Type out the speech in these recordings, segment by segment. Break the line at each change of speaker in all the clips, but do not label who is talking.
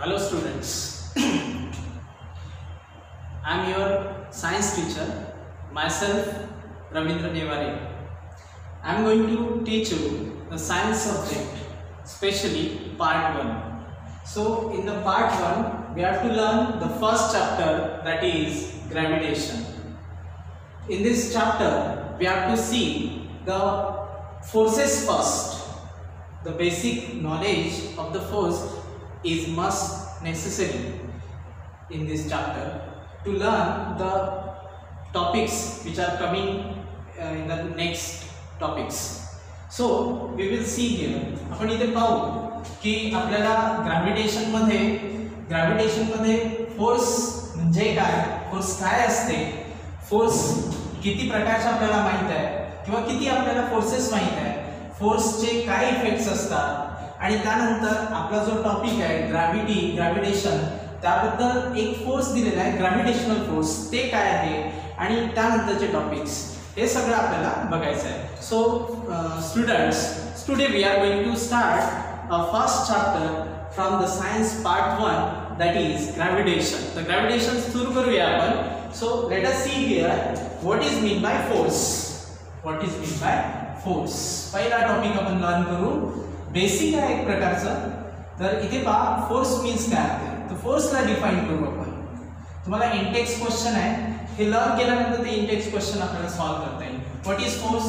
Hello students, I am your science teacher, myself Ravindra Nevare. I am going to teach you the science subject, especially part 1. So in the part 1, we have to learn the first chapter, that is gravitation. In this chapter, we have to see the forces first. The basic knowledge of the force is must necessary in this chapter to learn the topics which are coming in the next topics. So we will see here. आपण इथे पाहू की आपल्याला gravitation मध्ये force म्हणजे काय, force काय असते, फोर्स किती प्रकारचे आपल्याला माहित आहे किंवा किती आपल्याला फोर्सेस माहित आहे, फोर्सचे काय इफेक्ट्स असतात, आणि त्यानंतर आपला जो टॉपिक आहे ग्रॅव्हिटेशन, त्याबद्दल एक फोर्स दिलेला आहे ग्रॅव्हिटेशनल फोर्स, ते काय आहे आणि त्यानंतरचे टॉपिक्स, हे सगळं आपल्याला बघायचं आहे. So students, today we are going to start a first chapter from the science part 1, that is gravitation. तर ग्रॅव्हिटेशन सुरू करूया आपण. So let us see here what is mean by force. What is mean by force, पहिला topic आपण learn करू. Basic आहे एक प्रकारचं. तर इथे पहा फोर्स मीन्स काय आहे, तर फोर्सला डिफाइन करू आपण. तुम्हाला इंटेक्स क्वेश्चन आहे, हे लर्न केल्यानंतर ते इंटेक्स क्वेश्चन आपल्याला सॉल्व करता येईल. What is force?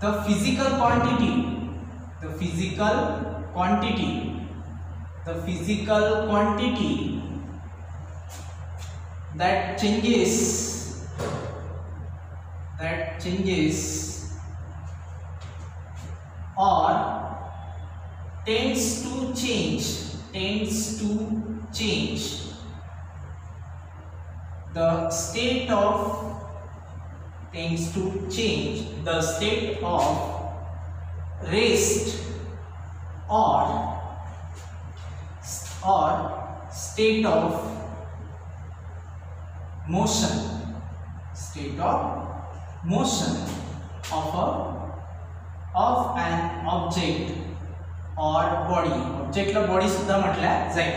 The physical quantity, the physical quantity, the physical quantity that changes or tends to change the state of rest or state of motion, of an object or body. Object ला body सुद्धा म्हटलं जाईल.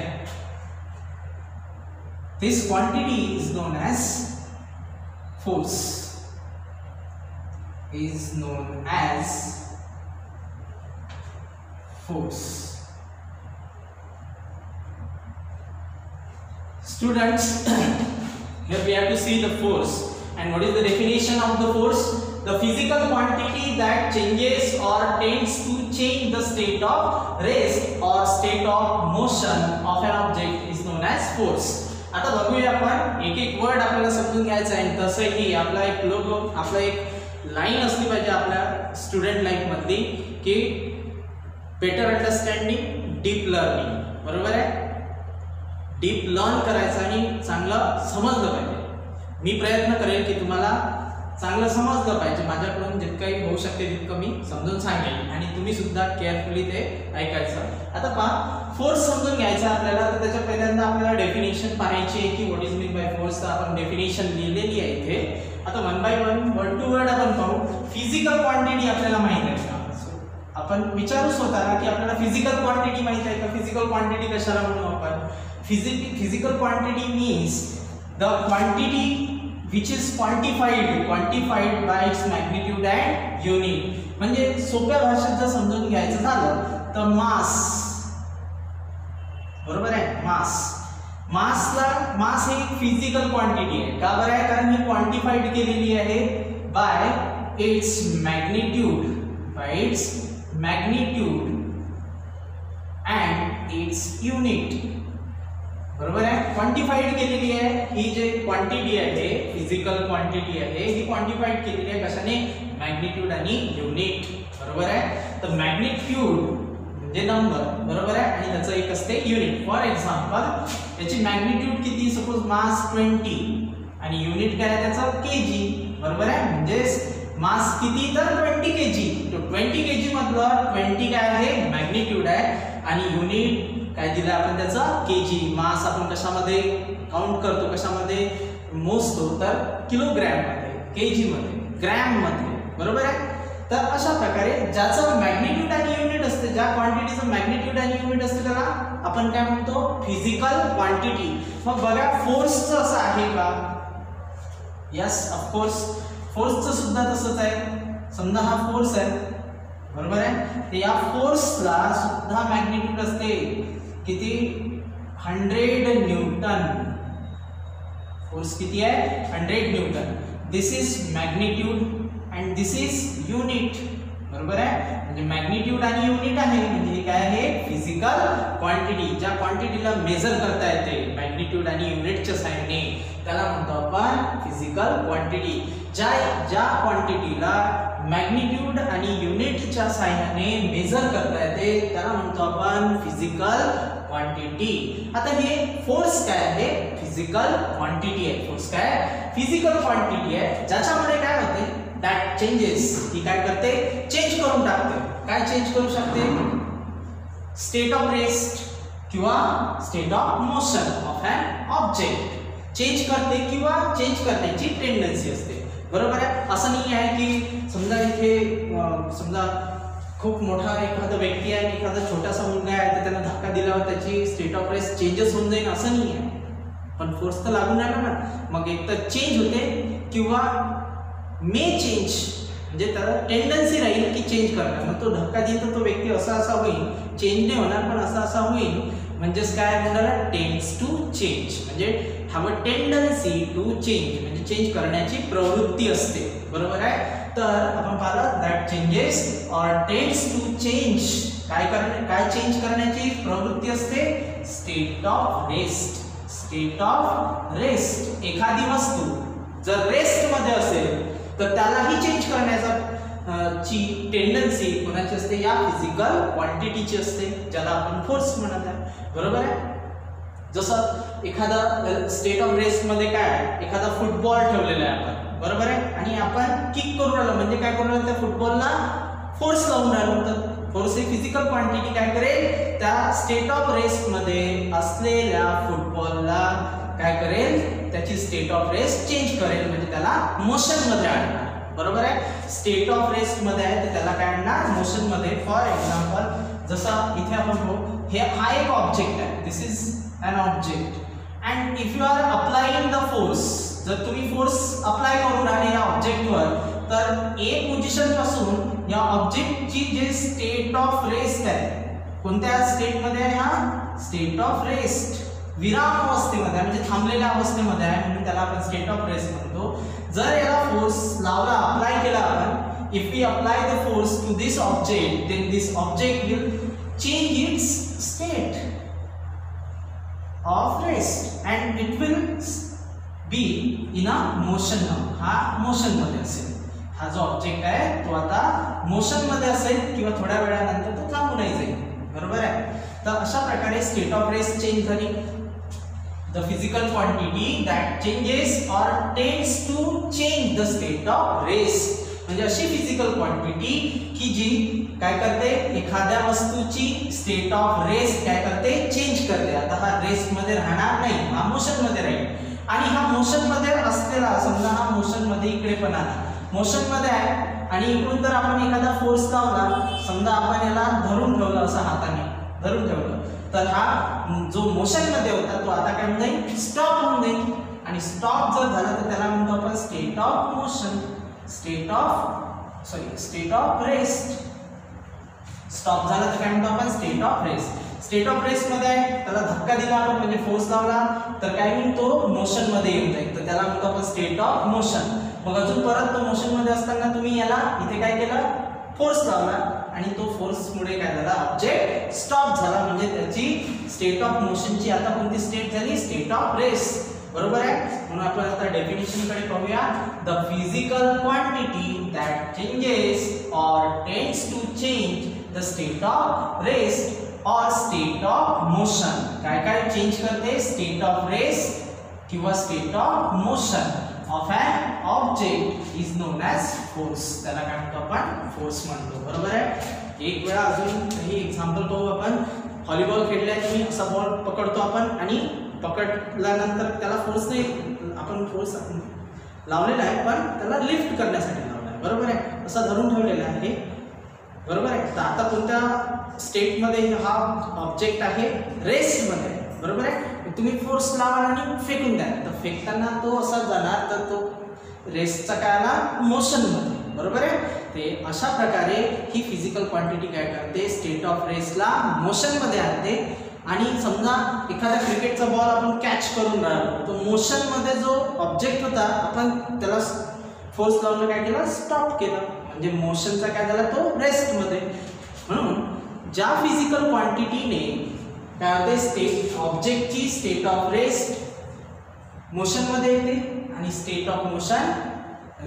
This quantity is known as force. Students, here we have to see the force. And what is the definition of the force? The physical quantity that changes or tends to change the state of rest or state of motion of an object is known as force. आता बघूया आपण एक एक word आपल्याला समजून घ्यायचा आहे. तसंही आपला एक लोगो, आपला एक लाईन असली पाहिजे आपल्या स्टुडंट लाईफ मधली की बेटर अंडरस्टँडिंग डीप लर्निंग. बरोबर आहे, डीप लर्न करायचं आणि चांगलं समजलं पाहिजे. मी प्रयत्न करेल की तुम्हाला चांगलं समजलं पाहिजे. माझ्याकडून जितकंही होऊ शकते तितकं मी समजून सांगेल आणि तुम्ही सुद्धा केअरफुली ते ऐकायचं. आता पहा, फोर्स समजून घ्यायचा आपल्याला, तर त्याच्या पहिल्यांदा आपल्याला डेफिनेशन पाहायची आहे की what is mean by force. तर आपण डेफिनेशन लिहिलेली आहे इथे. आता one by one, word to word आपण पाहू. फिजिकल क्वांटिटी आपल्याला माहित आहे का? आपण विचारू स्वतःला की आपल्याला फिजिकल क्वांटिटी माहित आहे का? फिजिकल क्वांटिटी कशाला म्हणू आपण? Physical quantity means the quantity which is quantified by its magnitude and unit. म्हणजे सोप्या भाषेत जर समजून घ्यायचं झालं तर मास, बरोबर आहे, मास ही एक फिजिकल क्वांटिटी आहे. का बरं आहे? कारण ही क्वांटिफाईड केलेली आहे bye it's magnitude and it's unit. बरोबर आहे, क्वांटिफाईड केलेली आहे. ही जे क्वांटिटी आहे, फिजिकल क्वांटिटी आहे, ही क्वांटिफाईड केलेली आहे कशाने? मॅग्निट्यूड आणि युनिट. बरोबर आहे. तर मॅग्निट्यूड म्हणजे नंबर, बरोबर आहे, आणि त्याचं एक असते युनिट. फॉर एक्झाम्पल याची मॅग्निट्यूड किती? सपोज मास 20 आणि युनिट काय आहे त्याचं? केजी. बरोबर आहे, म्हणजे मास किती? तर 20 केजी. तो 20 केजी मधलं 20 काय आहे? मॅग्निट्यूड आहे, आणि युनिट काय दिलं आपण त्याचं? केजी. मास आपण कशामध्ये काउंट करतो, कशामध्ये मोजतो? तर किलोग्रॅम मध्ये, केजी मध्ये, ग्रॅम मध्ये. बरोबर आहे. तर अशा प्रकारे ज्याचं मॅग्निट्यूड आणि युनिट असते, ज्या क्वांटिटीचं मॅग्निट्यूड आणि युनिट असते त्याला आपण काय म्हणतो, फिजिकल क्वांटिटी. मग बघा फोर्सचं असं आहे का? यस ऑफकोर्स फोर्सचं सुद्धा तसंच आहे. समजा हा फोर्स आहे, बरोबर आहे, तर या फोर्सला सुद्धा मॅग्निट्यूड असते किती, 100 न्यूटन. फोर्स किती आहे, 100 Newton. This is magnitude and this is unit, बरोबर आहे. म्हणजे मॅग्निट्यूड आणि युनिट आहे, म्हणजे काय आहे, फिजिकल क्वांटिटी. ज्या क्वांटिटीला मेजर करता येते मॅग्निट्यूड आणि युनिटच्या साहाय्याने त्याला म्हणतो आपण फिजिकल क्वांटिटी. ज्या क्वांटिटीला मॅग्निट्यूड आणि युनिटच्या साहाय्याने मेजर करता येते त्याला म्हणतो आपण फिजिकल क्वांटिटी. आता हे फोर्स काय आहे, फिजिकल क्वांटिटी आहे. फोर्स काय, फिजिकल क्वांटिटी आहे, ज्याच्यामध्ये काय होते, दॅट चेंजेस, ही काय करते, चेंज करून टाकते. काय चेंज करू शकते, स्टेट ऑफ रेस्ट किंवा state of motion of an object change करते किंवा चेंज करण्याची टेंडन्सी असते, बरोबर आहे. असं नाही आहे की समजा इथे समजा खूप मोठा एखादा व्यक्ती आहे आणि एखादा छोटासा मुलगा आहे तर त्यांना धक्का दिल्यावर त्याची स्टेट ऑफ रेस्ट चेंजेस होऊन जाईल, असं नाही आहे. पण फोर्स तर लागून राहिला ना, मग एक तर चेंज होते किंवा मे चेंज, म्हणजे त्याला टेंडन्सी राहील की चेंज करणार. मग तो धक्का देईल तर तो व्यक्ती असा होईल, चेंज नाही होणार पण असा होईल. म्हणजेच काय म्हणाला, टेंड्स टू चेंज, म्हणजे have a tendency to change, म्हणजे चेंज करण्याची प्रवृत्ती असते, बरोबर आहे. तर आपण पाहिलं that changes or tends to change, काय चेंज करण्याची प्रवृत्ती असते, state of rest. State of rest, एखादी वस्तू जर रेस्ट मध्ये असेल तर त्यालाही चेंज करण्याचा ची टेंडन्सी कोणाची असते, या फिजिकल क्वांटिटीची असते, ज्याला आपण फोर्स म्हणत आहे, बरोबर आहे. जसं एखादा स्टेट ऑफ रेस्ट मध्ये काय, एखादा फुटबॉल ठेवलेला आहे आपण, बरोबर आहे, आणि आपण किक करून राहिलो, म्हणजे काय करून राहिलो, त्या फुटबॉलला फोर्स लावून राहिलो. तर फोर्स ही फिजिकल क्वांटिटी काय करेल, त्या स्टेट ऑफ रेस्ट मध्ये असलेल्या फुटबॉलला काय करेल, त्याची स्टेट ऑफ रेस्ट चेंज करेल, म्हणजे त्याला मोशन मध्ये आणणार, बरोबर आहे. स्टेट ऑफ रेस्ट मध्ये आहे तर त्याला काय आणणार, मोशन मध्ये. फॉर एक्झाम्पल जसं इथे आपण बघू, हा एक ऑब्जेक्ट आहे, दिस is an object and if you are applying the force, जर तुम्ही फोर्स अप्लाय करून राहिले या ऑब्जेक्टवर, तर ए पोझिशन पासून या ऑब्जेक्टची जे स्टेट ऑफ रेस्ट आहे, कोणत्या स्टेट मध्ये आहे, हा स्टेट ऑफ रेस्ट, विराम अवस्थेमध्ये, म्हणजे थांबलेल्या अवस्थेमध्ये आहे, म्हणून त्याला आपण स्टेट ऑफ रेस्ट म्हणतो. जर याला फोर्स लावला, अप्लाय केला आपण, if we apply the force to this object, then this object will change its state of rest and it will be in a motion now. हा मोशन मध्ये असेल, हा जो ऑब्जेक्ट आहे तो आता मोशन मध्ये असेल किंवा थोड्या वेळानंतर तो थांबून जाईल, बरोबर आहे. तर अशा प्रकारे स्टेट ऑफ रेस्ट चेंज झाली. The physical quantity that changes or tends to change the state of rest, म्हणजे अशी फिजिकल क्वांटिटी की जी काय करते, एखाद्या वस्तूची स्टेट ऑफ रेस्ट काय करते, चेंज करते. आता हा रेस्ट मध्ये राहणार नाही, हा मोशन मध्ये राहील. आणि हा मोशन मध्ये असलेला, समजा हा मोशन मध्ये इकडे पण आला, मोशन मध्ये आहे आणि इकडून जर आपण एखादा फोर्स लावला, समजा आपण याला धरून ठेवलं, असं हाताने धरून ठेवलं, तर हा जो मोशन मध्ये होता तो आता काय होईल, स्टॉप होऊन जाईल. आणि स्टॉप जर झाला तर त्याला म्हणतो आपण state of motion, state of rest. Stop झाला तर काय म्हणतो आपण, state of rest. State of rest मध्ये आहे, त्याला धक्का दिला आपण, म्हणजे फोर्स लावला तर काय होईल, तो मोशन मध्ये येऊन जाईल, तर त्याला म्हणतो आपण स्टेट ऑफ मोशन. मग अजून परत तो मोशन मध्ये असताना तुम्ही याला इथे काय केलं, फोर्स लावला आणि तो फोर्स मुळे काय झाला, ऑब्जेक्ट स्टॉप झाला, म्हणजे त्याची स्टेट ऑफ मोशनची आता कोणती स्टेट झाली, स्टेट ऑफ रेस्ट, बरोबर आहे. म्हणून आपण आता डेफिनेशन कडे पाहूया. The physical quantity that changes or tends to change the state of rest or state of motion. काय चेंज करते, स्टेट ऑफ रेस्ट किंवा state of motion of an object is known as force. त्याला काय म्हणतो आपण, force म्हणतो, बरोबर आहे. एक वेळा अजून काही एक्झाम्पल पाहू आपण. व्हॉलीबॉल खेळलाय तुम्ही, असा बॉल पकडतो आपण आणि पकडल्यानंतर त्याला फोर्स लावलेला आहे, पण त्याला लिफ्ट करण्यासाठी लावला आहे, बरोबर आहे. असा धरून ठेवलेला आहे, बरोबर आहे. तर आता कोणत्या स्टेटमध्ये हा ऑब्जेक्ट आहे, रेस्टमध्ये, बरोबर आहे. तुम्ही फोर्स लावा आणि फेकून द्या, तर फेकताना तो असा जाणार, तर तो रेस्टचा काय आला, मोशनमध्ये, बरोबर आहे. ते अशा प्रकारे ही फिजिकल क्वांटिटी काय करते, स्टेट ऑफ रेस्टला मोशनमध्ये आणते. आणि समजा एखादा क्रिकेटचा बॉल आपण कॅच करून राहिलो, तो मोशनमध्ये जो ऑब्जेक्ट होता आपण त्याला फोर्स लावून काय केलं, स्टॉप केलं, म्हणजे मोशनचा काय झाला, तो रेस्टमध्ये. म्हणून ज्या फिजिकल क्वांटिटीने काय होते, स्टेट ऑब्जेक्टची स्टेट ऑफ रेस्ट मोशनमध्ये येते आणि स्टेट ऑफ मोशन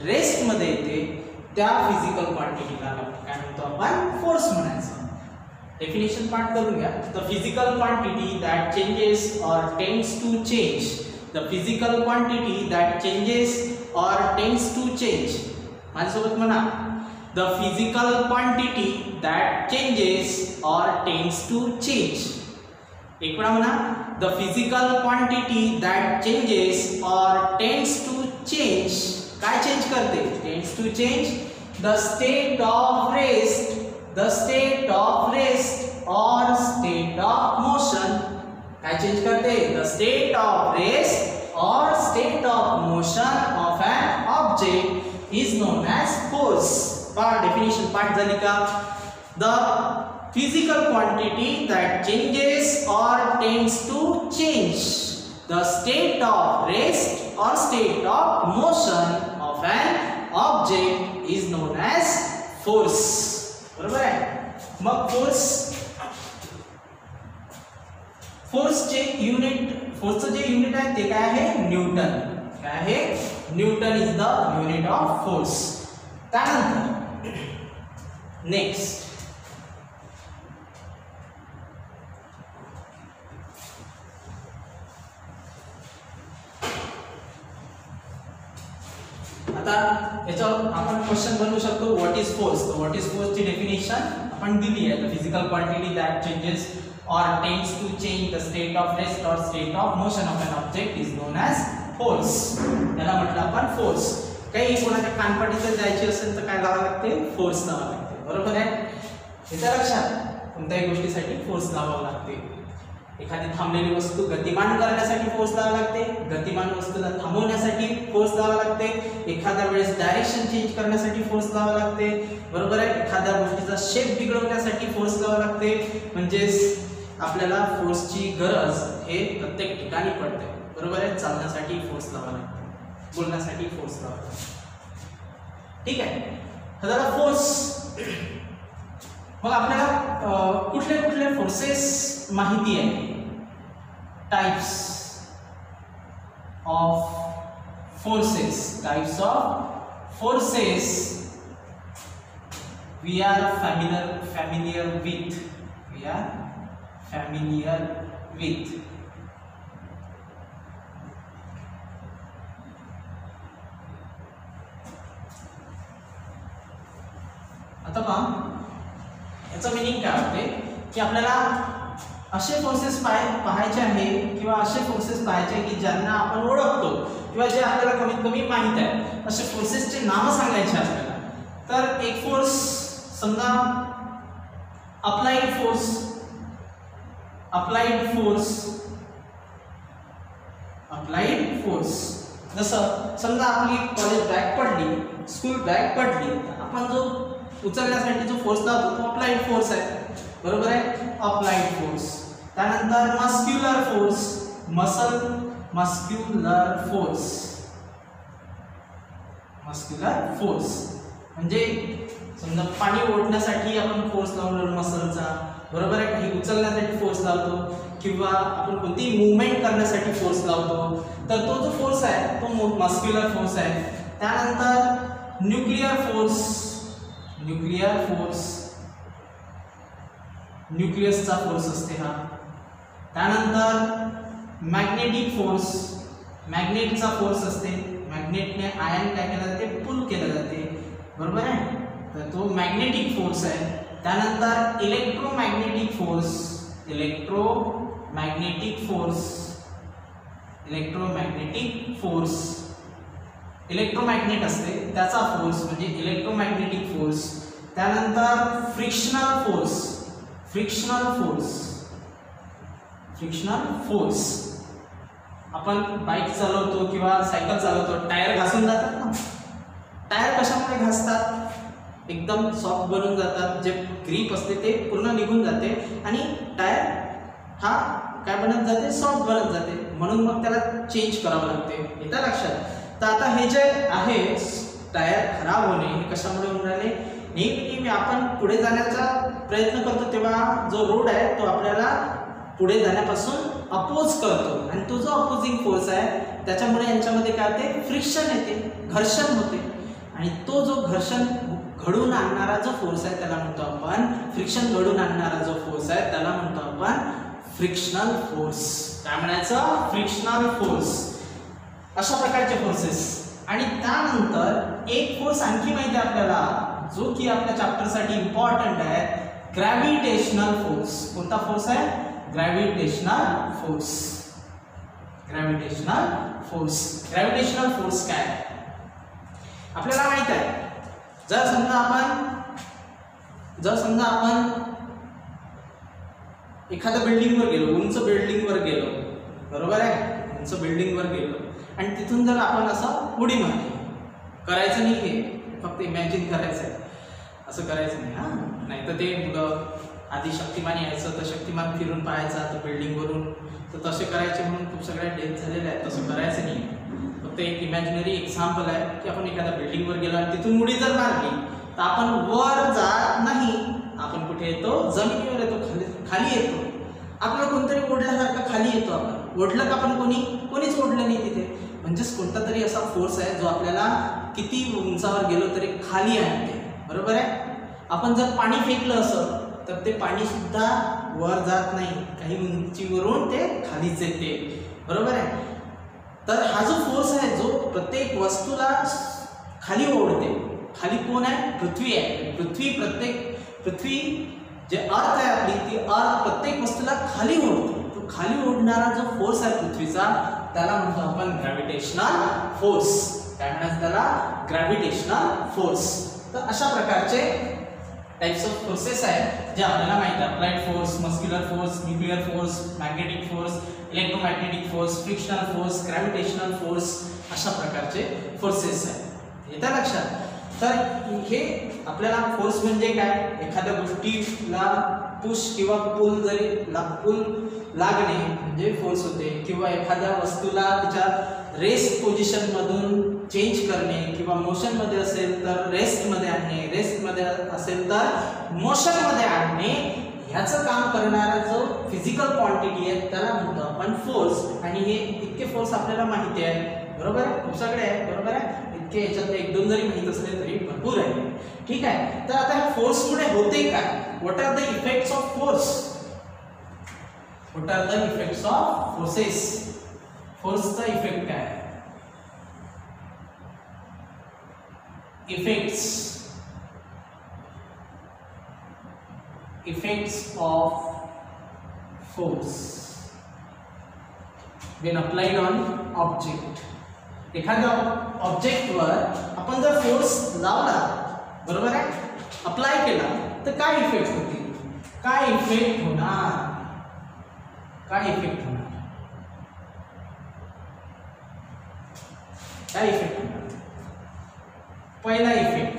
रेस्टमध्ये येते, त्या फिजिकल क्वांटिटीला काय म्हणतो आपण, फोर्स म्हणायचं. डेफिनेशन पार्ट करून घ्या. The physical quantity that changes or tends to change, the physical quantity that changes or tends to change. माझ्यासोबत म्हणा, the physical quantity that changes or tends to change. एक वेळा म्हणा, the physical quantity that changes or tends to change. काय change करते, tends to change the state of rest, the state of rest or state of motion. काय change करते, the state of rest or state of motion of an object is known as force. पहा definition पाठ झाली का. The physical quantity that changes or tends to change the state of rest or state of motion of an object is known as force. बरोबर आहे. मग फोर्सचे unit, फोर्सचं जे unit आहे ते काय आहे, न्यूटन. काय आहे, Newton is the unit of force. त्यानंतर नेक्स्ट आता याच्यावर आपण क्वेश्चन बनवू शकतो, व्हॉट इज फोर्स. तर व्हॉट इज फोर्स ची डेफिनेशन आपण दिली आहे. The physical quantity that changes or tends to change the state of rest or state of motion of an object is known as force. याला म्हटलं आपण force. काही कोणाच्या कानपट्टीत जायची असेल तर काय लावावं लागते, फोर्स लावावं लागते, बरोबर आहे. याच्या लक्षात, कोणत्याही गोष्टीसाठी फोर्स लावावं लागते. एखादी थांबलेली वस्तू गतिमान करण्यासाठी फोर्स लावावं लागते, गतिमान वस्तूला थांबवण्यासाठी फोर्स लावावं लागते, एखाद्या वेळेस डायरेक्शन चेंज करण्यासाठी फोर्स लावावं लागते, बरोबर आहे. एखाद्या गोष्टीचा शेप बिघडवण्यासाठी फोर्स लावावं लागते. म्हणजेच आपल्याला फोर्सची गरज हे प्रत्येक ठिकाणी पडते, बरोबर आहे. चालण्यासाठी फोर्स लावावा लागतो, बोलण्यासाठी फोर्स लावावा लागतो, ठीक आहे. तर फोर्स, मग आपल्याला कुठले कुठले फोर्सेस माहिती आहे. Types of forces, types of forces we are familiar with, we are familiar with. आता पहा, याचा मीनिंग काय होते की आपल्याला असे फोर्सेस पाहायचे आहे किंवा असे फोर्सेस पाहायचे की ज्यांना आपण ओळखतो किंवा जे आपल्याला कमीत कमी माहित आहे, असे फोर्सेसचे नाव सांगायचे आपल्याला. तर एक फोर्स, समजा अप्लाइड फोर्स, अप्लाइड फोर्स. जसं समजा आपली कॉलेज बॅग पडली, स्कूल बॅग पडली, आपण जो उचलण्यासाठी जो फोर्स लावतो तो अप्लाइड फोर्स आहे, बरोबर आहे. Applied force. त्यानंतर मस्क्युलर फोर्स, मस्क्युलर फोर्स म्हणजे समजा पाणी ओढण्यासाठी आपण फोर्स लावतो मसलचा, बरोबर आहे. काही उचलण्यासाठी फोर्स लावतो किंवा आपण कोणती मूवमेंट करण्यासाठी फोर्स लावतो, तर तो जो फोर्स आहे तो मस्क्युलर फोर्स आहे. त्यानंतर न्यूक्लियर फोर्स, न्यूक्लियसचा फोर्स असते हा. त्यानंतर मॅग्नेटिक फोर्स, मॅग्नेटचा फोर्स असते. मॅग्नेटने आयन काय केलं जाते, पुल केलं जाते, बरोबर आहे. तर तो मॅग्नेटिक फोर्स आहे. त्यानंतर इलेक्ट्रोमॅग्नेटिक फोर्स, इलेक्ट्रोमॅग्नेट असते त्याचा फोर्स म्हणजे इलेक्ट्रोमॅग्नेटिक त्यानंतर फ्रिक्शनल फोर्स आपण बाईक चालवतो किंवा सायकल चालवतो, टायर घासून जातात ना, टायर कशामुळे घासतात? एकदम सॉफ्ट बनून जातात, जे ग्रीप असते ते पूर्ण निघून जाते आणि टायर हा काय बनत जाते? सॉफ्ट बनत जाते, म्हणून मग त्याला चेंज करावं लागते. येतं लक्षात? तर आता हे जे आहे टायर खराब होणे हे कशामुळे होऊन राहिले? नेहमी आपण पुढे जाण्याचा प्रयत्न करतो तेव्हा जो रोड आहे तो आपल्याला पुढे जाण्यापासून अपोज करतो आणि तो जो अपोजिंग फोर्स आहे त्याच्यामुळे यांच्यामध्ये काय होते? फ्रिक्शन येते, घर्षण होते आणि तो जो घर्षण घडून आणणारा जो फोर्स आहे त्याला म्हणतो आपण फ्रिक्शन घडून आणणारा जो फोर्स आहे त्याला म्हणतो आपण फ्रिक्शनल फोर्स. काय म्हणायचं? Frictional force. अशा प्रकारचे फोर्सेस. आणि त्यानंतर एक फोर्स आणखी माहिती आहे आपल्याला जो की आपल्या चॅप्टरसाठी इम्पॉर्टंट आहे, ग्रॅव्हिटेशनल फोर्स. कोणता फोर्स आहे? Gravitational force. ग्रॅव्हिटेशनल फोर्स काय आहे आपल्याला माहित आहे. जर समजा आपण एखाद्या बिल्डिंगवर गेलो, उंच बिल्डिंगवर गेलो, बरोबर आहे, उंच बिल्डिंगवर गेलो आणि तिथून जर आपण असं उडी मारली, करायचं नाही हे, फक्त इमॅजिन करायचं आहे, असं करायचं नाही. हां, नाही तर ते मुलं आधी शक्तिमान यायचं तर शक्तिमान फिरून पाहायचा तर बिल्डिंगवरून, तर तसे करायचे म्हणून खूप सगळ्या डेथ झालेल्या आहेत. तसं करायचं नाही. फक्त एक इमॅजिनरी एक्झाम्पल आहे की आपण एखाद्या बिल्डिंगवर गेलो आणि तिथून उडी जर मारली तर आपण वर जात नाही, आपण कुठे येतो? जमिनीवर येतो, खाली येतो. आपल्याला कोणतरी ओढल्यासारखं खाली येतो. आपण ओढलं का? आपण कोणीच ओढलं नाही तिथे. म्हणजेच कोणता तरी असा फोर्स आहे जो आपल्याला किती उंचावर गेलो तरी खाली आणते, बरोबर आहे. आपण जर पाणी फेकलं असं तर ते पाणी सुद्धा वर जात नाही, काही उंचीवरून ते खालीच येते, बरोबर आहे. तर हा जो फोर्स आहे जो प्रत्येक वस्तूला खाली ओढते, खाली कोण आहे? पृथ्वी आहे. पृथ्वी जे अर्थ आहे आपली, ती अर्थ प्रत्येक वस्तूला खाली ओढते. तो खाली ओढणारा जो फोर्स आहे पृथ्वीचा त्याला म्हणतो आपण ग्रॅव्हिटेशनल फोर्स. काय म्हणायचं त्याला? Gravitational force. तर अशा प्रकारचे टाइप्स ऑफ फोर्सेस आहेत जे आपल्याला माहिती आहे. Applied force, muscular force, nuclear force, magnetic force, electromagnetic force, frictional force, gravitational force, अशा प्रकारचे फोर्सेस आहेत. येतं लक्षात? तर हे आपल्याला फोर्स म्हणजे काय? एखाद्या गोष्टीला पुश किंवा पुल लागणे म्हणजे फोर्स होते, किंवा एखाद्या वस्तूला त्याच्या रेस्ट पोझिशन मधून चेंज करणे, किंवा मोशन मध्ये असेल तर रेस्ट मध्ये आणणे, रेस्ट मध्ये असेल तर मोशन मध्ये आणणे, ह्याचं काम करणारा जो फिजिकल क्वांटिटी आहे त्याला म्हणतो आपण फोर्स. आणि हे इतके फोर्स आपल्याला माहिती आहे, बरोबर आहे, खूप सगळे आहे, बरोबर आहे. इतके याच्यात एक दोन जरी माहित असले तरी भरपूर आहे. ठीक आहे. तर आता ह्या फोर्स मुळे होते काय? What are the effects of force? What are the effects of forces? फोर्सचा इफेक्ट काय आहे? Effects of force when applied on object. एखाद्या ऑब्जेक्टवर आपण जर फोर्स लावला, बरोबर आहे, अप्लाय केला तर काय इफेक्ट होतील? काय इफेक्ट होणार? काय इफेक्ट होणार? पहिला effect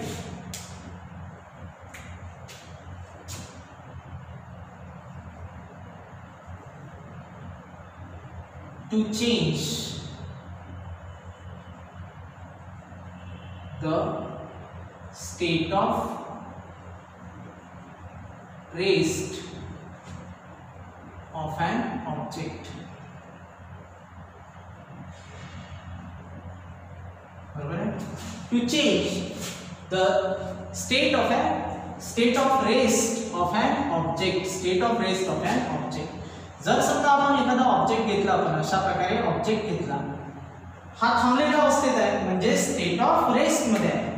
to change the state of rest of an object. To change the state of rest of an object. जर समजा आपण एखादा ऑब्जेक्ट घेतला, आपण अशा प्रकारे ऑब्जेक्ट घेतला, हा थांबलेल्या अवस्थेत आहे म्हणजे स्टेट ऑफ रेस्ट मध्ये आहे.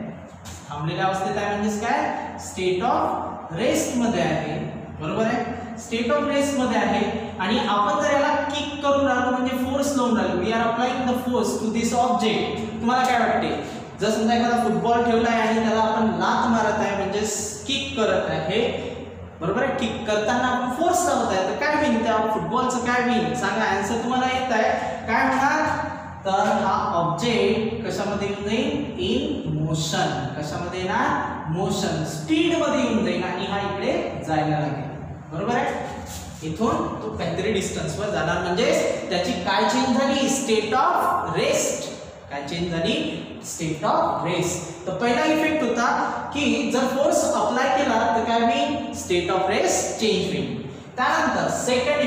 थांबलेल्या अवस्थेत आहे म्हणजे काय? स्टेट ऑफ रेस्ट मध्ये आहे, बरोबर आहे. स्टेट ऑफ रेस्ट मध्ये आहे आणि आपण जर याला किक करून राहिलो म्हणजे फोर्स लावून राहिलो, we are applying the force to this object. तुम्हाला काय वाटते? जर समजा एखादा फुटबॉल ठेवला आहे आणि त्याला आपण लात मारत आहे म्हणजे किक करत आहे, बरोबर आहे. किक करताना आपण फोर्स लावत आहे, तर काय होईल त्या फुटबॉलचं काय होईल सांगा. आन्सर तुम्हाला येत आहे. काय होणार, तर हा ऑब्जेक्ट कशामध्ये येऊन जाईल, इन मोशन. कशामध्ये येणार, मोशन, स्पीड मध्ये येऊन जाईल आणि हा इकडे जायला लागेल, बरोबर आहे. इथून तो काहीतरी डिस्टन्स वर जाणार, म्हणजे त्याची काय चेंज झाली, स्टेट ऑफ रेस्ट. काय चेंज झाली, स्टेट ऑफ रेस्ट. तर पहिला इफेक्ट होता की जर फोर्स अप्लाय केला तर काय होईल, स्टेट ऑफ रेस्ट चेंज होईल. त्यानंतर सेकंड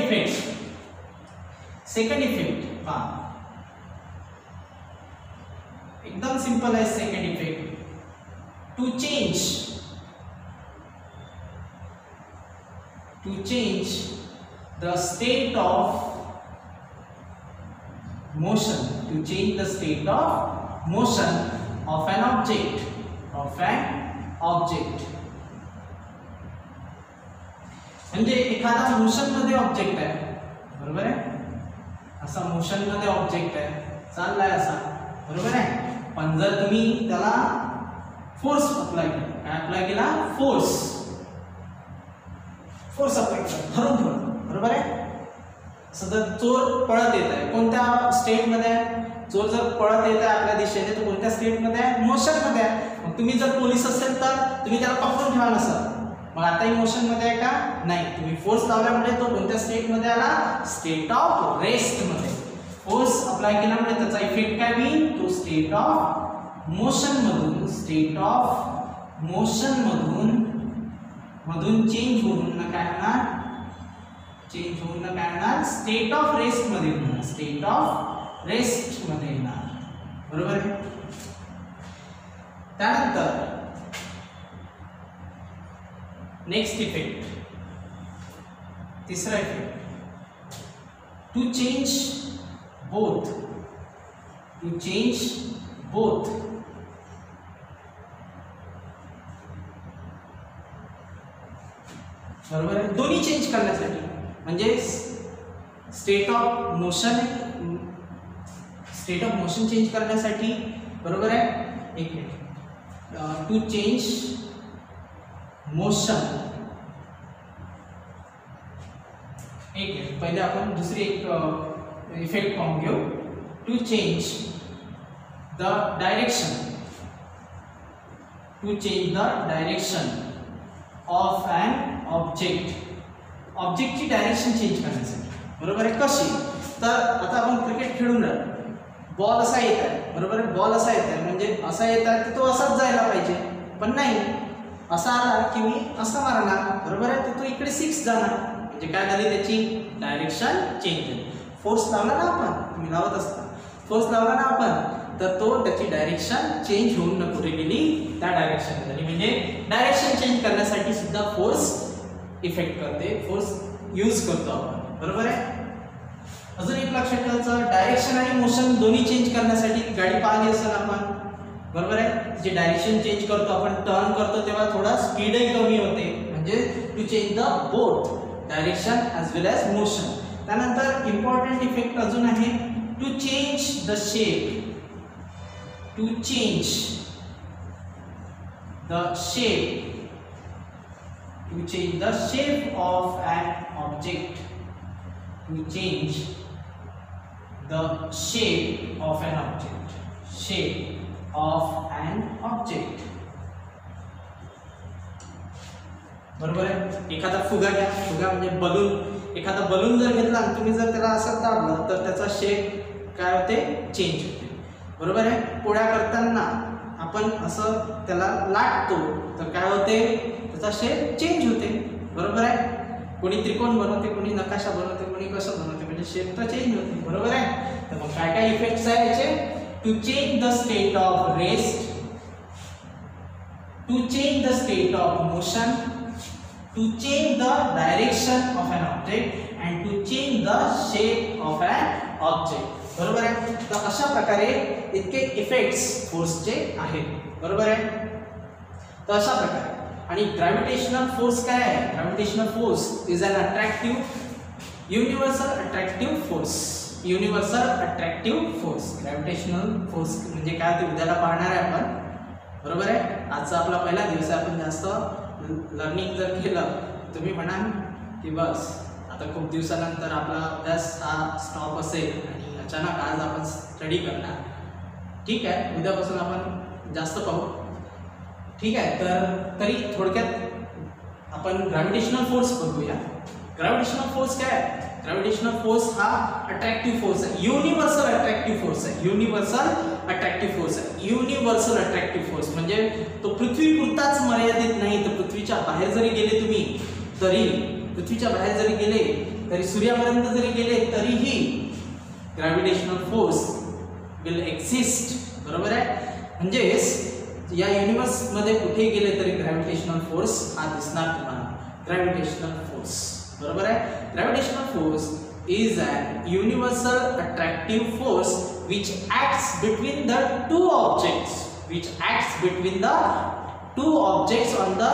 इफेक्ट पहा, एकदम सिंपल आहे. Second effect, to change the state of motion, to change the state of motion of an object. म्हणजे एखादा मोशन मध्ये ऑब्जेक्ट आहे, बरोबर आहे. असा मोशन मध्ये ऑब्जेक्ट आहे, चाललाय असा, बरोबर आहे. पण जर तुम्ही त्याला फोर्स अप्लाय केला, काय अप्लाय केला, फोर्स अप्लाय केला, धरून ठेवला, बरोबर आहे. सतत चोर पळत येत आहे, कोणत्या स्टेट मध्ये आहे, चोर जर पळत येत आहे आपल्या दिशेने तर कोणत्या स्टेट मध्ये आहे, मोशन मध्ये आहे. मग तुम्ही जर पोलीस असेल तर तुम्ही त्याला पकडून ठेवा नसाल, मग आताही मोशन मध्ये आहे का, नाही. तुम्ही फोर्स लावल्यामुळे तो कोणत्या स्टेट मध्ये आला, स्टेट ऑफ रेस्ट मध्ये. फोर्स अप्लाय केल्यामुळे त्याचा इफेक्ट काय होईल, तो स्टेट ऑफ मोशन मधून चेंज होऊन काय होणार, स्टेट ऑफ रेस्ट मध्ये येणार, बरोबर आहे. त्यानंतर नेक्स्ट इफेक्ट, तिसरा इफेक्ट, टू चेंज बोथ, बरोबर आहे. दोन्ही चेंज करण्यासाठी, म्हणजे स्टेट ऑफ मोशन चेंज करण्यासाठी, बरोबर आहे. एक मिनिट, टू चेंज मोशन, एक मिनिट, पहिले आपण दुसरी एक इफेक्ट पाहून घेऊ. To change the direction of an ऑब्जेक्टची डायरेक्शन चेंज करण्यासाठी, बरोबर आहे. कशी, तर आता आपण क्रिकेट खेळून राहिलो, बॉल असा येत आहे, बरोबर आहे. बॉल असा येत आहे म्हणजे असा येत आहे तर तो असाच जायला पाहिजे, पण नाही, असा आला की मी असा मारणार, बरोबर आहे. तर तो इकडे 6 जाणार, म्हणजे काय झाली, त्याची डायरेक्शन चेंज झाली. फोर्स लावला ना आपण, तुम्ही लावत असता, फोर्स लावला ना आपण, तर तो त्याची डायरेक्शन चेंज होऊन न कुठे गेली, त्या डायरेक्शन झाली. म्हणजे डायरेक्शन चेंज करण्यासाठी सुद्धा फोर्स इफेक्ट करते, फोर्स यूज करतो आपण, बरोबर आहे. अजून एक लक्षात ठेवायचं, डायरेक्शन आणि मोशन दोन्ही चेंज करण्यासाठी गाडी पाहिली असेल आपण, बरोबर आहे. जे डायरेक्शन चेंज करतो आपण, टर्न करतो तेव्हा थोडा स्पीडही कमी होते, म्हणजे to change the both direction as well as motion. त्यानंतर इम्पॉर्टंट इफेक्ट अजून आहे, to change the shape, to change the shape of an object, बरोबर आहे. एखादा फुगा घ्या, फुगा म्हणजे बलून, एखादा बलून जर घेतला आणि तुम्ही जर त्याला असं दाबलं तर त्याचा शेप काय होते, चेंज होते, बरोबर आहे. पोळ्या करताना आपण असं त्याला लाटतो तर काय होते, त्याचा शेप चेंज होते, बरोबर आहे. कोणी त्रिकोण बनवते, कोणी नकाशा बनवते, कोणी कसं बनवते, म्हणजे शेप तर चेंज होते, बरोबर आहे. तर मग काय काय इफेक्ट्स आहे याचे, to change the state of rest, to change the state of motion, to change the direction of an object and to change the shape of an object, बरोबर आहे. तर अशा प्रकारे इतके इफेक्ट्स फोर्सचे आहेत, बरोबर आहे. तर अशा प्रकारे, आणि ग्रॅव्हिटेशनल फोर्स काय आहे, gravitational force is an universal attractive force. Gravitational force म्हणजे काय ते उद्याला पाहणार आहे आपण, बरोबर आहे. आजचा आपला पहिला दिवस आहे. आपण जास्त लर्निंग जर केलं तुम्ही म्हणाल की बस आता खूप दिवसानंतर आपला अभ्यास हा स्टॉप असेल आणि अचानक आज आपण स्टडी करणार. ठीक आहे, उद्यापासून आपण जास्त पाहू. ठीक आहे, तर तरी थोडक्यात आपण ग्रॅव्हिटेशनल फोर्स बघूया. ग्रॅव्हिटेशनल फोर्स काय आहे? ग्रॅव्हिटेशनल फोर्स हा अट्रॅक्टिव्ह फोर्स आहे, युनिव्हर्सल अट्रॅक्टिव्ह फोर्स आहे. युनिव्हर्सल अट्रॅक्टिव्ह फोर्स आहे. युनिव्हर्सल अट्रॅक्टिव्ह फोर्स म्हणजे तो पृथ्वीपुरताच मर्यादित नाही, तर पृथ्वीच्या बाहेर जरी गेले तुम्ही तरी, पृथ्वीच्या बाहेर जरी गेले तरी, सूर्यापर्यंत जरी गेले तरीही ग्रॅव्हिटेशनल फोर्स विल एक्झिस्ट. बरोबर आहे. म्हणजेच या युनिव्हर्स मध्ये कुठे गेले तरी ग्रॅव्हिटेशनल फोर्स हा दिसणार तुम्हाला. ग्रॅव्हिटेशनल फोर्स बरोबर आहे. Gravitational force is an universal attractive force which acts between the two objects, which acts between the two objects on the,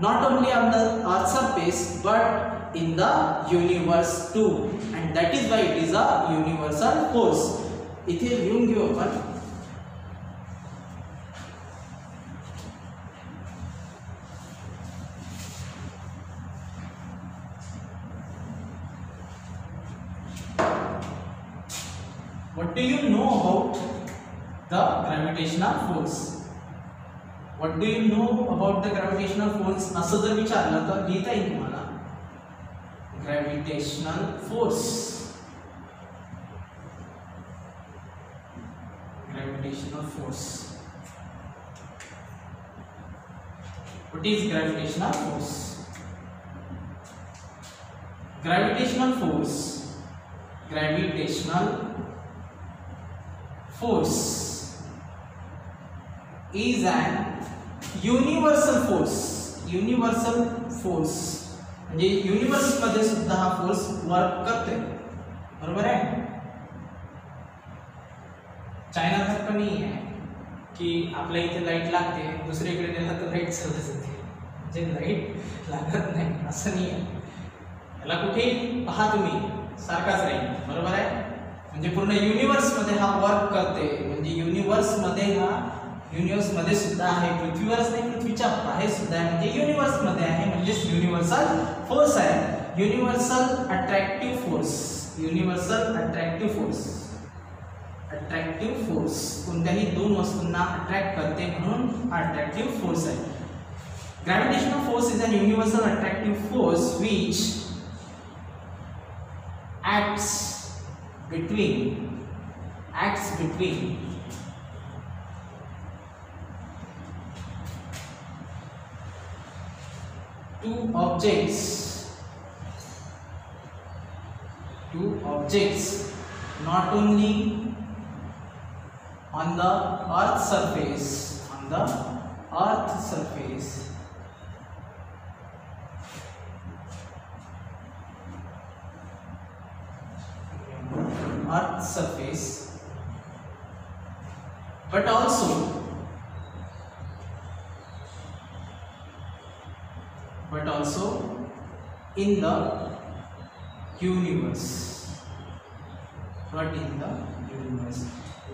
not only on the earth surface but in the universe too, and that is why it is a universal force. इथे लिहून घेऊ आपण. What do you know about the gravitational force? What do you know about the gravitational force? असं जर विचारलं तर लिहिता येईल तुम्हाला gravitational force. Gravitational force. What is gravitational force? Gravitational force. Gravitational force is an universal force. Universal force म्हणजे universe मध्ये सुद्धा हा फोर्स वर्क करते. बरोबर आहे. चायना सारखं नाही आहे की आपल्या इथे लाईट लागते, दुसरीकडे गेला तर लाईट चालत जाते, म्हणजे लाईट लागत नाही असं नाही आहे. याला कुठेही पहा तुम्ही सारखाच राहील. बरोबर आहे. म्हणजे पूर्ण युनिव्हर्स मध्ये हा वर्क करते. म्हणजे युनिव्हर्स मध्ये सुद्धा आहे, पृथ्वीवरच नाही पृथ्वीच्या बाहेर सुद्धा आहे, म्हणजे युनिव्हर्स मध्ये आहे, म्हणजे युनिव्हर्सल फोर्स आहे. Universal attractive force. Universal attractive force. Attractive force कोणत्याही दोन वस्तूंना अट्रॅक्ट करते म्हणून अट्रॅक्टिव्ह फोर्स आहे. Gravitational force is an universal attractive force which acts between two objects not only on the earth surface, but also in the universe.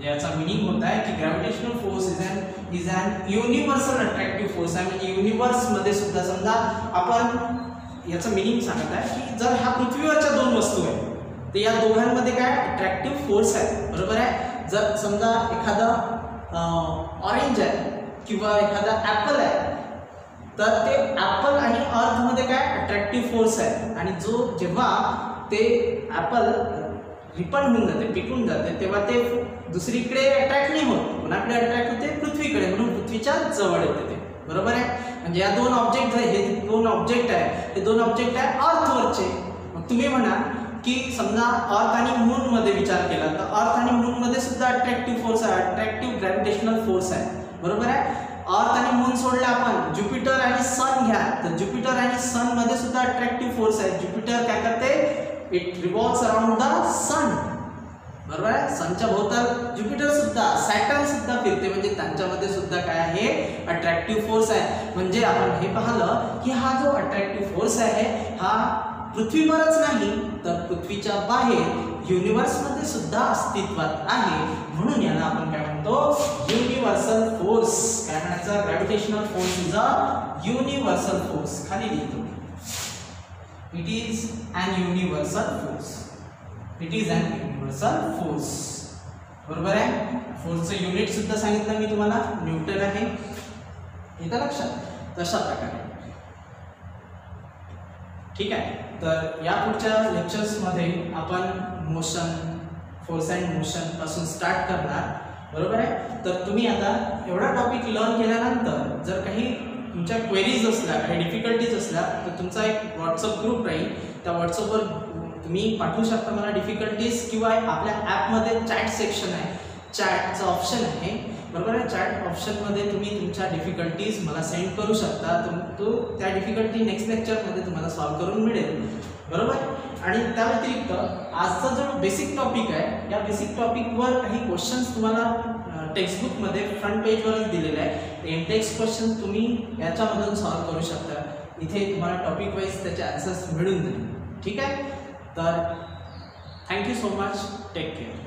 याचा meaning होता है कि gravitational force is an universal attractive force आहे. म्हणजे universe मध्ये सुद्धा समजा आपण याचं मीनिंग सांगत आहे की जर ह्या पृथ्वीवरच्या दोन वस्तू आहेत तर या दोघांमध्ये काय अट्रॅक्टिव्ह फोर्स आहे. बरोबर आहे. जर समजा एखादा ऑरेंज आहे किंवा एखादा ॲपल आहे तर ते ॲपल आणि अर्थ मध्ये काय अट्रॅक्टिव्ह फोर्स आहे. आणि जेव्हा ते ॲपल रिपन होऊन जाते, पिकून जाते, तेव्हा ते दुसरीकडे अट्रॅक्ट नाही होत, कोणाकडे अट्रॅक्ट होते पृथ्वीकडे, म्हणून पृथ्वीच्या जवळ येते ते. बरोबर आहे. म्हणजे या दोन ऑब्जेक्ट हे दोन ऑब्जेक्ट आहे, हे दोन ऑब्जेक्ट आहे अर्थवरचे. मग तुम्ही म्हणा की समजा अर्थ आणि मून मध्ये विचार केला तर अर्थ आणि मून मध्ये सुद्धा अट्रॅक्टिव्ह फोर्स आहे, अट्रॅक्टिव्ह ग्रॅव्हिटेशनल फोर्स आहे. बरोबर आहे. अर्थ आणि मून सोडले आपण ज्युपिटर आणि सन घ्या तर ज्युपिटर आणि सन मध्ये सुद्धा अट्रॅक्टिव्ह फोर्स आहे. ज्युपिटर काय करते, इट रिव्हॉल्व्स अराउंड द सन. बरोबर आहे. सनच्या भोवताल ज्युपिटर सुद्धा, सॅटर्न सुद्धा फिरते, म्हणजे त्यांच्यामध्ये सुद्धा काय आहे अट्रॅक्टिव्ह फोर्स आहे. म्हणजे आपण हे पाहिलं की हा जो अट्रॅक्टिव्ह फोर्स आहे हा पृथ्वीवरच नाही तर पृथ्वीच्या बाहेर युनिव्हर्स मध्ये सुद्धा अस्तित्वात आहे. म्हणून याला आपण काय म्हणतो म्हणतो युनिव्हर्सल फोर्स. काय म्हणायचं? Gravitational force is a universal force. खाली लिहितो, it is an universal force. It is an universal force. बरोबर आहे. फोर्सचं युनिट सुद्धा सांगितलं मी तुम्हाला, न्यूटन आहे. येतं लक्षात? तशा प्रकारे. ठीक आहे. तर या पुढच्या लेक्चर्समध्ये आपण मोशन, फोर्स अँड मोशन पासून स्टार्ट करणार. बरोबर आहे. तर तुम्ही आता एवढा टॉपिक लर्न केल्यानंतर जर काही तुमच्या क्वेरीज असल्या, काही डिफिकल्टीज असल्या, तर तुमचा एक व्हॉट्सअप ग्रुप राहील. त्या व्हॉट्सअपवर तुम्ही पाठवू शकता मला डिफिकल्टीज, किंवा आपल्या ॲपमध्ये चॅट सेक्शन आहे, चॅटचं ऑप्शन आहे. बरोबर आहे. चॅट ऑप्शनमध्ये तुम्ही तुमच्या डिफिकल्टीज मला सेंड करू शकता. तो त्या डिफिकल्टी नेक्स्ट लेक्चरमध्ये तुम्हाला सॉल्व्ह करून मिळेल. बरोबर. आणि त्या व्यतिरिक्त आजचा जो बेसिक टॉपिक आहे, या बेसिक टॉपिकवर काही क्वेश्चन्स तुम्हाला टेक्स्टबुकमध्ये फ्रंट पेजवरच दिलेले आहे. ते इंटेक्स क्वेश्चन्स तुम्ही याच्यामधून सॉल्व्ह करू शकता. इथे तुम्हाला टॉपिक वाईज त्याचे आन्सर्स मिळून जाईल. ठीक आहे. तर thank you so much. Take care.